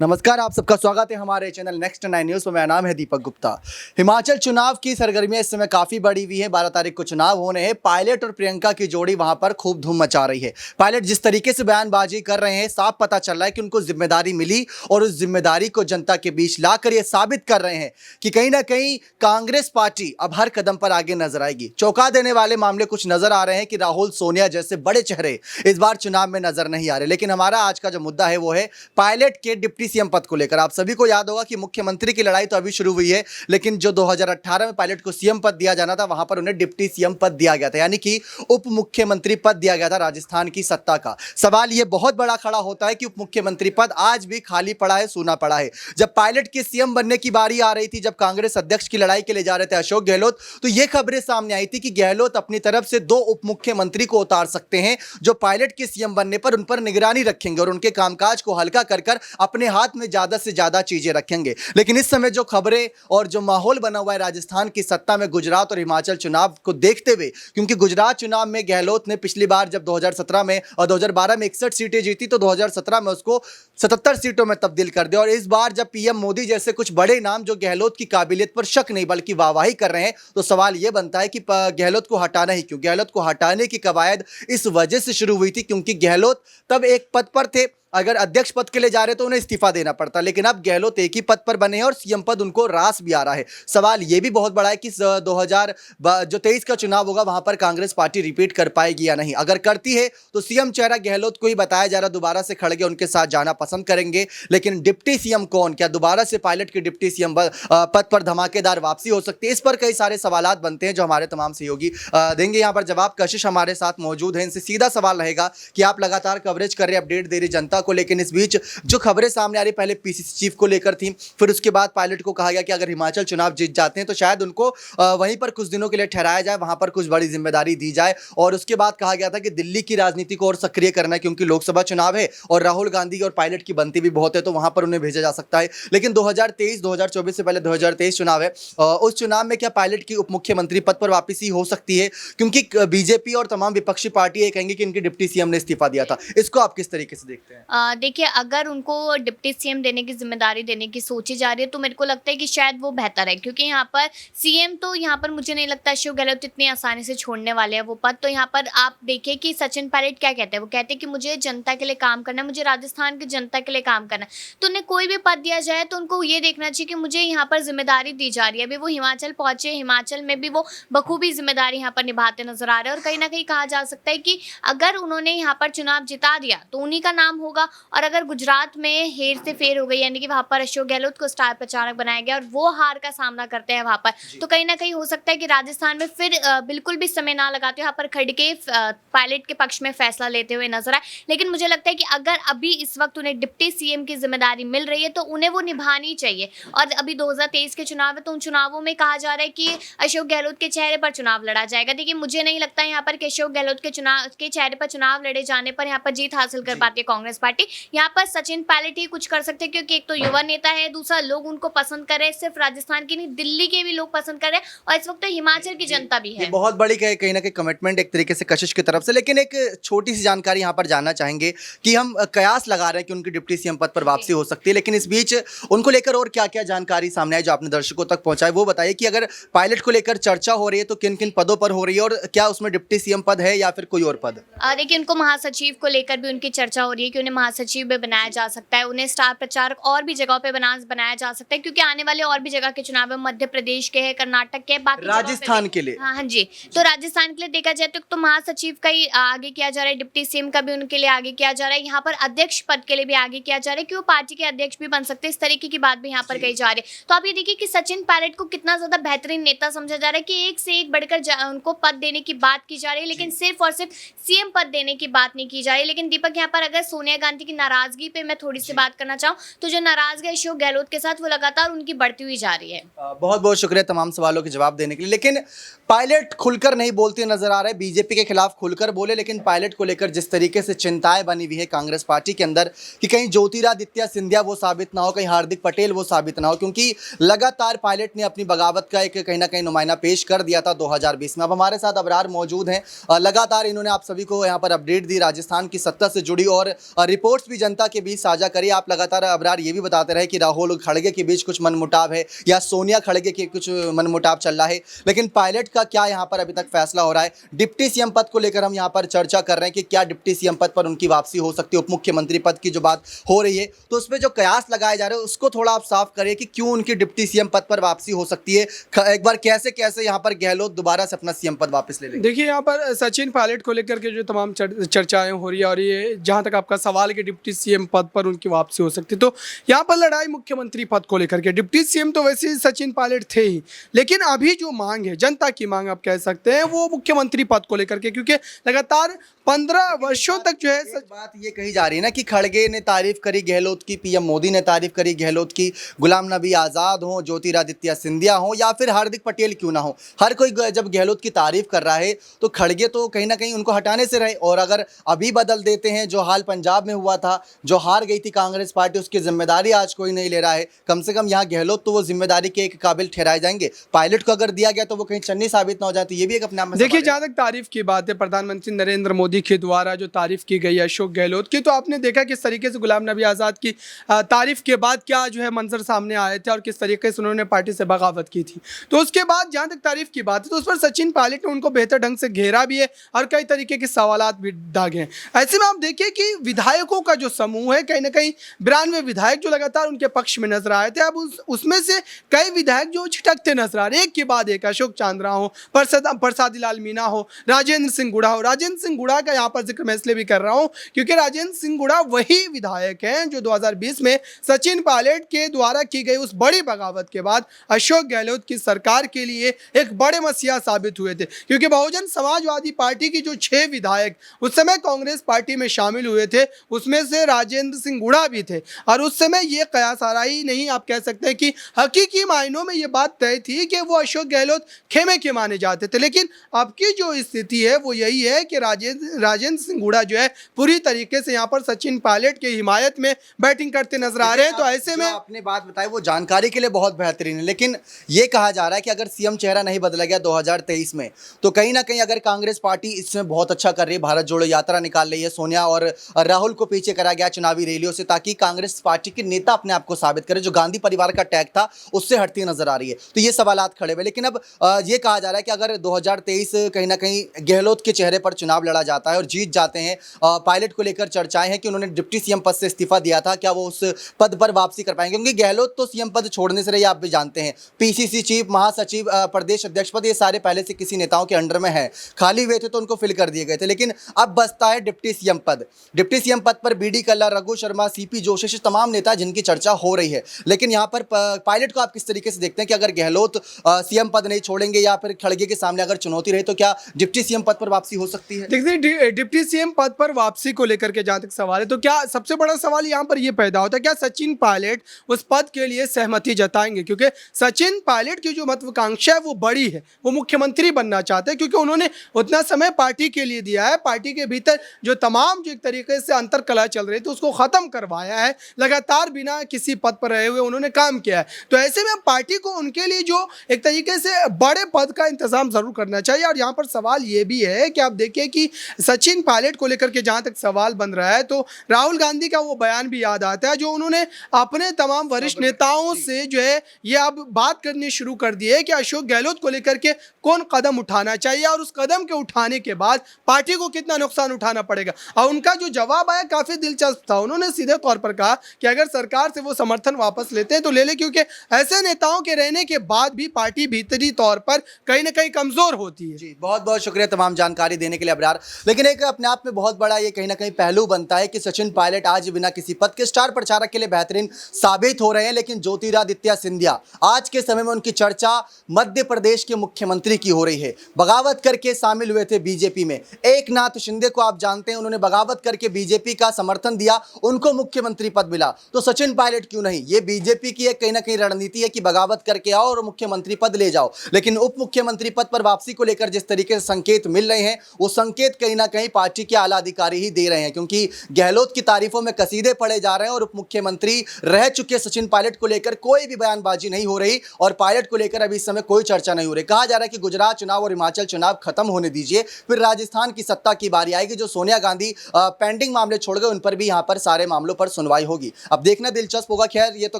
नमस्कार, आप सबका स्वागत है हमारे चैनल नेक्स्ट 9 न्यूज़ में। मेरा नाम है दीपक गुप्ता। हिमाचल चुनाव की सरगर्मियां इस समय काफ़ी बढ़ी हुई है। 12 तारीख को चुनाव होने हैं। पायलट और प्रियंका की जोड़ी वहां पर खूब धूम मचा रही है। पायलट जिस तरीके से बयानबाजी कर रहे हैं, साफ पता चल रहा है कि उनको जिम्मेदारी मिली और उस जिम्मेदारी को जनता के बीच लाकर ये साबित कर रहे हैं कि कहीं ना कहीं कांग्रेस पार्टी अब हर कदम पर आगे नजर आएगी। चौंका देने वाले मामले कुछ नजर आ रहे हैं कि राहुल, सोनिया जैसे बड़े चेहरे इस बार चुनाव में नजर नहीं आ रहे। लेकिन हमारा आज का जो मुद्दा है वो है पायलट के डिप्टी सीएम पद को लेकर। आप सभी को याद होगा कि मुख्यमंत्री की लड़ाई तो अभी शुरू हुई है, लेकिन जो 2018 में पायलट को सीएम पद दिया जाना था, वहां पर उन्हें डिप्टी सीएम पद दिया गया था, यानी कि उप मुख्यमंत्री पद दिया गया था राजस्थान की सत्ता का। सवाल यह बहुत बड़ा खड़ा होता है कि उप मुख्यमंत्री पद आज भी खाली पड़ा है, सूना पड़ा है। जब पायलट के सीएम बनने की बारी आ रही थी, जब कांग्रेस अध्यक्ष की लड़ाई के लिए जा रहे थे अशोक गहलोत, तो यह खबरें सामने आई थी कि गहलोत अपनी तरफ से 2 उप मुख्यमंत्री को उतार सकते हैं, जो पायलट के सीएम बनने पर उन पर निगरानी रखेंगे और उनके कामकाज को हल्का कर अपने हाथ में ज्यादा से ज्यादा चीजें रखेंगे। लेकिन इस समय जो खबरें और जो माहौल बना हुआ है राजस्थान की सत्ता में, गुजरात और हिमाचल चुनाव को देखते हुए, क्योंकि गुजरात चुनाव में गहलोत ने पिछली बार जब 2017 में और 2012 में 61 सीटें जीती, तो 2017 में उसको 77 सीटों में तब्दील कर दिया। और इस बार जब पीएम मोदी जैसे कुछ बड़े नाम जो गहलोत की काबिलियत पर शक नहीं बल्कि वाहवाही कर रहे हैं, तो सवाल यह बनता है कि गहलोत को हटाना ही क्यों। गहलोत को हटाने की कवायद इस वजह से शुरू हुई थी क्योंकि गहलोत तब एक पद पर थे, अगर अध्यक्ष पद के लिए जा रहे तो उन्हें इस्तीफा देना पड़ता, लेकिन अब गहलोत एक ही पद पर बने हैं और सीएम पद उनको रास भी आ रहा है। सवाल यह भी बहुत बड़ा है कि 2023 का चुनाव होगा, वहां पर कांग्रेस पार्टी रिपीट कर पाएगी या नहीं। अगर करती है तो सीएम चेहरा गहलोत को ही बताया जा रहा, दोबारा से खड़गे उनके साथ जाना पसंद करेंगे। लेकिन डिप्टी सीएम कौन, क्या दोबारा से पायलट के डिप्टी सीएम पद पर धमाकेदार वापसी हो सकती है? इस पर कई सारे सवाल बनते हैं जो हमारे तमाम सहयोगी देंगे यहाँ पर जवाब। कशिश हमारे साथ मौजूद है, इनसे सीधा सवाल रहेगा कि आप लगातार कवरेज कर रहे, अपडेट दे रही जनता को, लेकिन इस बीच जो खबरें सामने आ रही, पहले पीसीसी चीफ को लेकर थी, फिर उसके बाद पायलट को कहा गया कि अगर हिमाचल चुनाव जीत जाते हैं तो शायद उनको वहीं पर कुछ दिनों के लिए ठहराया जाए, वहां पर कुछ बड़ी जिम्मेदारी दी जाए। और उसके बाद कहा गया था कि दिल्ली की राजनीति को और सक्रिय करना है क्योंकि लोकसभा चुनाव है और राहुल गांधी और पायलट की बनती भी बहुत है, तो वहां पर उन्हें भेजा जा सकता है। लेकिन 2024 से पहले 2023 चुनाव है, उस चुनाव में क्या पायलट की उप मुख्यमंत्री पद पर वापसी हो सकती है? क्योंकि बीजेपी और तमाम विपक्षी पार्टी कहेंगे कि इनके डिप्टी सीएम ने इस्तीफा दिया था। इसको आप किस तरीके से देखते हैं? देखिए, अगर उनको डिप्टी सीएम देने की जिम्मेदारी देने की सोची जा रही है तो मेरे को लगता है कि शायद वो बेहतर है, क्योंकि यहाँ पर सीएम तो यहाँ पर मुझे नहीं लगता अशोक गहलोत इतनी आसानी से छोड़ने वाले हैं वो पद। तो यहाँ पर आप देखिए कि सचिन पायलट क्या कहते हैं, वो कहते हैं कि मुझे जनता के लिए काम करना है, मुझे राजस्थान की जनता के लिए काम करना है। तो उन्हें कोई भी पद दिया जाए तो उनको ये देखना चाहिए कि मुझे यहाँ पर जिम्मेदारी दी जा रही है। अभी वो हिमाचल पहुंचे, हिमाचल में भी वो बखूबी जिम्मेदारी यहाँ पर निभाते नजर आ रहे हैं और कहीं ना कहीं कहा जा सकता है कि अगर उन्होंने यहाँ पर चुनाव जिता दिया तो उन्हीं का नाम होगा। और अगर गुजरात में हेर से फेर हो गई, यानी कि वहां पर अशोक गहलोत को स्टार प्रचारक बनाया गया और वो हार का सामना करते हैं वहां पर, तो कहीं ना कहीं हो सकता है कि राजस्थान में फिर बिल्कुल भी समय ना लगाते यहाँ पर खड़ के पायलट के पक्ष में फैसला लेते हुए नजर आए। लेकिन मुझे लगता है कि अगर अभी इस वक्त उन्हें डिप्टी सीएम की जिम्मेदारी मिल रही है तो उन्हें वो निभानी चाहिए। और अभी 2023 के चुनाव है, तो उन चुनावों में कहा जा रहा है कि अशोक गहलोत के चेहरे पर चुनाव लड़ा जाएगा। देखिए, मुझे नहीं लगता यहाँ पर कि अशोक गहलोत के चेहरे पर चुनाव लड़े जाने पर यहाँ पर जीत हासिल कर पाती है कांग्रेस पार्टी। यहाँ पर सचिन पायलट ही कुछ कर सकते हैं, क्योंकि एक तो युवा नेता है, दूसरा लोग उनको पसंद कर रहे हैं, सिर्फ राजस्थान की नहीं दिल्ली के भी लोग पसंद कर रहे हैं और इस वक्त तो हिमाचल की जनता भी है। बहुत बड़ी कहीं ना कहीं कमिटमेंट एक तरीके से कशिश की तरफ से। लेकिन एक छोटी सी जानकारी यहाँ पर जानना चाहेंगे कि हम कयास लगा रहे हैं कि उनकी डिप्टी सीएम पद पर वापसी हो सकती है, लेकिन इस बीच उनको लेकर और क्या क्या जानकारी सामने आई जो आपने दर्शकों तक पहुंचाई, वो बताइए कि अगर पायलट को लेकर चर्चा हो रही है तो किन किन पदों पर हो रही है और क्या उसमें डिप्टी सीएम पद है या फिर कोई और पद? देखिए, उनको महासचिव को लेकर भी उनकी चर्चा हो रही है कि उन्हें महासचिव भी बनाया जा सकता है, उन्हें स्टार प्रचारक और भी जगहों पे बनाया जा सकता है, क्योंकि आने वाले और भी जगह के चुनाव है, मध्य प्रदेश के हैं, कर्नाटक के, बाकी राजस्थान के लिए। हाँ जी, तो राजस्थान के लिए देखा जाए तो महासचिव का ही आगे किया जा रहा है, डिप्टी सीएम का भी उनके लिए आगे किया जा रहा है, यहाँ पर अध्यक्ष पद के लिए भी आगे किया जा रहा है कि वो पार्टी के अध्यक्ष भी बन सकते हैं। इस तरीके की बात भी यहाँ पर कही जा रही है। तो आप ये देखिए कि सचिन पायलट को कितना ज्यादा बेहतरीन नेता समझा जा रहा है कि एक से एक बढ़कर उनको पद देने की बात की जा रही है, लेकिन सिर्फ और सिर्फ सीएम पद देने की बात नहीं की जा रही। लेकिन दीपक, यहाँ पर अगर सोनिया गांधी की नाराजगी पे मैं थोड़ी सी बात करना चाहूँ तो जो नाराजगी अशोक गहलोत के साथ वो लगातार उनकी बढ़ती हुई जा रही है। बहुत बहुत शुक्रिया तमाम सवालों के जवाब देने के लिए। लेकिन पायलट खुलकर नहीं बोलते नजर आ रहे, बीजेपी के खिलाफ खुलकर बोले, लेकिन पायलट को लेकर जिस तरीके से चिंताएं बनी हुई है कांग्रेस पार्टी के अंदर कि कहीं ज्योतिरादित्य सिंधिया वो साबित ना हो, कहीं हार्दिक पटेल वो साबित ना हो, क्योंकि लगातार पायलट ने अपनी बगावत का एक कहीं ना कहीं नुमाइंदा पेश कर दिया था 2020 में। अब हमारे साथ अबरार मौजूद हैं, लगातार इन्होंने आप सभी को यहाँ पर अपडेट दी राजस्थान की सत्ता से जुड़ी और रिपोर्ट्स भी जनता के बीच साझा करिए। आप लगातार अबरार ये भी बताते रहे कि राहुल खड़गे के बीच कुछ मनमुटाव है या सोनिया खड़गे के कुछ मनमुटाव चल रहा है, लेकिन पायलट का क्या यहाँ पर अभी तक फैसला हो रहा है? डिप्टी सीएम पद को लेकर हम यहाँ पर चर्चा कर रहे हैं कि क्या डिप्टी सीएम पद पर उनकी वापसी हो सकती है। उप मुख्यमंत्री पद की जो बात हो रही है, तो उसमें जो कयास लगाए जा रहे हैं उसको थोड़ा आप साफ करिए कि क्यों उनकी डिप्टी सीएम पद पर वापसी हो सकती है। एक बार कैसे कैसे यहाँ पर गहलोत दोबारा से अपना सीएम पद वापस ले लेंगे? देखिए, यहाँ पर सचिन पायलट को लेकर के जो तमाम चर्चाएं हो रही है, और ये जहाँ तक आपका सवाल है कि डिप्टी सीएम पद पर उनकी वापसी हो सकती है, तो यहाँ पर लड़ाई मुख्यमंत्री पद को लेकर के। डिप्टी सीएम तो वैसे ही सचिन पायलट थे ही, लेकिन अभी जो मांग है, जनता की मांग आप कह सकते हैं, वो मुख्यमंत्री पद को लेकर के, क्योंकि लगातार 15 वर्षों तक जो है एक बात ये कही जा रही है ना कि खड़गे ने तारीफ करी गहलोत की, पीएम मोदी ने तारीफ करी गहलोत की, गुलाम नबी आज़ाद हो, ज्योतिरादित्य सिंधिया हो या फिर हार्दिक पटेल क्यों ना हो, हर कोई जब गहलोत की तारीफ कर रहा है तो खड़गे तो कहीं ना कहीं उनको हटाने से रहे। और अगर अभी बदल देते हैं, जो हाल पंजाब में हुआ था, जो हार गई थी कांग्रेस पार्टी, उसकी जिम्मेदारी आज कोई नहीं ले रहा है। कम से कम यहाँ गहलोत तो वो जिम्मेदारी के एक काबिल ठहराए जाएंगे। पायलट को अगर दिया गया तो वो कहीं चन्नी साबित ना हो जाए, तो ये भी एक अपने आप में देखिए, सवाल है। जहाँ तक तारीफ की बात है, प्रधानमंत्री नरेंद्र मोदी के द्वारा जो तारीफ की गई है अशोक गहलोत की, तो आपने देखा किस तरीके से गुलाम नबी आज़ाद की तारीफ के बाद क्या जो है मंजर सामने आए थे और किस तरीके से उन्होंने पार्टी से बगावत की थी। तो उसके बाद जहाँ तक तारीफ की बात है, तो उस पर सचिन पायलट ने उनको बेहतर ढंग से घेरा भी है और कई तरीके के सवालात भी दागे हैं। ऐसे में आप देखिए कि विधायकों का जो समूह है, कहीं ना कहीं 92 विधायक जो लगातार उनके पक्ष में नजर आए थे, अब उसमें से कई विधायक जो छिटकते नजर आ रहे हैं, एक के बाद एक। अशोक चांद्रा हो, प्रसादी लाल मीणा हो, राजेंद्र सिंह गुड़ा हो। राजेंद्र सिंह गुड़ा का यहाँ पर जिक्र मैं इसलिए भी कर रहा हूँ क्योंकि राजेंद्र सिंह गुड़ा वही विधायक हैं जो 2020 में सचिन पायलट के द्वारा की गई उस बड़ी बगावत के बाद अशोक गहलोत की सरकार के लिए एक बड़े मसीहा साबित हुए थे। क्योंकि बहुजन समाजवादी पार्टी की जो 6 विधायक उस समय कांग्रेस पार्टी में शामिल हुए थे, उसमें से राजेंद्र सिंह गुड़ा भी थे। और उस समय ये कयास आ रहा ही नहीं, आप कह सकते हैं कि हकीकी मायनों में ये बात तय थी कि वो अशोक गहलोत खेमे के माने जाते थे। लेकिन अब की जो स्थिति है वो यही है कि राजेंद्र सिंह गुड़ा जो है पूरी तरीके से यहाँ पर सचिन पायलट की हिमायत में बैटिंग करते नजर आ रहे हैं। तो ऐसे में आपने बात बताई वो जानकारी के लिए बहुत बेहतरीन है, लेकिन ये कहा जा रहा है कि अगर सीएम चेहरा नहीं बदला गया 2023 में, तो कहीं ना कहीं अगर कांग्रेस पार्टी इसमें बहुत अच्छा कर रही है, भारत जोड़ो यात्रा निकाल रही है, सोनिया और राहुल को पीछे करा गया चुनावी रैलियों से, ताकि कांग्रेस पार्टी के नेता अपने आप को साबित करे, जो गांधी परिवार का टैग था उससे हटती नजर आ रही है, तो ये सवालात खड़े हुए। लेकिन अब ये कहा जा रहा है कि अगर 2023 कहीं ना कहीं गहलोत के चेहरे पर चुनाव लड़ा जाता है और जीत जाते हैं, पायलट को लेकर चर्चाएं हैं कि उन्होंने डिप्टी सीएम पद से इस्तीफा दिया था, क्या वो उस पद पर वापसी कर पाएंगे? क्योंकि गहलोत तो सीएम पद छोड़ने से रही, आप भी जानते हैं, पीसीसी चीफ, महासचिव, प्रदेश अध्यक्ष पद, ये सारे पहले से किसी नेताओं के अंडर में है, खाली हुए थे तो उनको फिल कर दिए गए थे। लेकिन अब बचता है डिप्टी सीएम पद। डिप्टी सीएम पद पर बीडी कल्ला, रघु शर्मा, सीपी जोशी, तमाम नेता जिनकी चर्चा हो रही है। लेकिन यहाँ पर पायलट को आप किस तरीके से देखते हैं कि अगर गहलोत सीएम पद नहीं छोड़ेंगे या फिर खड़गे के सामने अगर चुनौती रही, तो क्या डिप्टी सीएम पद पर वापसी हो सकती है? देखिए, डिप्टी सीएम पद पर वापसी को लेकर के जहां तक सवाल है, तो क्या सबसे बड़ा सवाल यहां पर यह पैदा होता है, क्या सचिन पायलट उस पद के लिए सहमति जताएंगे? क्योंकि सचिन पायलट की जो महत्वाकांक्षा है वो बड़ी है, वो मुख्यमंत्री बनना चाहते हैं, क्योंकि उन्होंने उतना समय पार्टी के लिए दिया है, पार्टी के भीतर जो तमाम जो एक तरीके से अंतरकलह चल रही थी उसको खत्म करवाया है, लगातार बिना किसी पद पर रहे हुए उन्होंने काम किया है। तो ऐसे में पार्टी को उनके लिए जो एक तरीके से बड़े पद का इंतजाम जरूर करना चाहिए। और यहाँ पर सवाल ये भी है कि आप देखिए कि सचिन पायलट को लेकर के जहाँ तक सवाल बन रहा है, तो राहुल गांधी का वो बयान भी याद आता है जो उन्होंने अपने तमाम वरिष्ठ नेताओं से जो है ये अब बात करनी शुरू कर दी है कि अशोक गहलोत को लेकर के कौन कदम उठाना चाहिए और उस कदम के उठाने के बाद पार्टी को कितना नुकसान उठाना पड़ेगा। और उनका जो जवाब आया काफी दिलचस्प था। उन्होंने सीधे तौर पर कहा कि अगर सरकार से वो समर्थन वापस लेते हैं तो ले ले, क्योंकि ऐसे नेताओं के रहने के बाद भी पार्टी भीतरी तौर पर कहीं ना कहीं कमजोर होती है। जी, बहुत बहुत शुक्रिया तमाम जानकारी देने के लिए अबरार। लेकिन एक अपने आप में बहुत बड़ा ये कहीं ना कहीं पहलू बनता है कि सचिन पायलट आज बिना किसी पद के स्टार प्रचारक के लिए बेहतरीन साबित हो रहे हैं, लेकिन ज्योतिरादित्य सिंधिया आज के समय में उनकी चर्चा मध्य प्रदेश के मुख्यमंत्री की हो रही है। बगावत करके शामिल हुए थे बीजेपी में, एक नाथ शिंदे को आप जानते हैं, उन्होंने बगावत करके बीजेपी का समर्थन दिया, उनको मुख्यमंत्री पद मिला, तो सचिन पायलट क्यों नहीं? ये बीजेपी की एक कहीं ना कहीं रणनीति है कि बगावत करके आओ और मुख्यमंत्री पद ले जाओ। लेकिन उप मुख्यमंत्री पद पर वापसी को लेकर जिस तरीके से संकेत मिल रहे हैं, वो संकेत कहीं ना कहीं पार्टी के आला अधिकारी ही दे रहे हैं, क्योंकि गहलोत की तारीफों में कसीदे पड़े जा रहे हैं और उप मुख्यमंत्री रह चुके सचिन पायलट को लेकर कोई भी बयानबाजी नहीं हो रही और पायलट को लेकर अभी इस समय कोई चर्चा नहीं हो रही। कहा जा रहा है कि गुजरात चुनाव और हिमाचल चुनाव खत्म होने दीजिए, फिर राजस्थान की सत्ता की बारी आएगी। जो सोनिया गांधी पेंडिंग मामले छोड़ गए उन पर भी यहाँ पर सारे मामलों पर सुनवाई होगी। अब देखना दिलचस्प होगा। खैर ये तो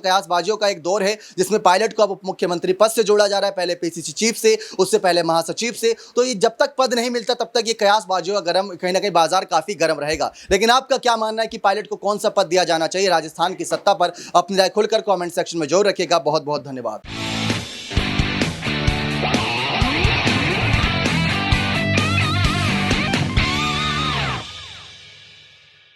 कयासबाजियों का एक दौर है जिसमें पायलट को अब उप मुख्यमंत्री पद से जोड़ा जा रहा है, पहले पीसीसी चीफ से, उससे पहले महासचिव से। तो ये जब तक पद नहीं मिलता तब तक ये कयासबाजियों का गर्म कहीं ना कहीं बाजार काफी गर्म रहेगा। लेकिन आपका क्या मानना है कि पायलट को कौन सा पद दिया जाना चाहिए राजस्थान की सत्ता पर? अपनी राय खुलकर कमेंट सेक्शन में जरूर रखिएगा। बहुत बहुत धन्यवाद।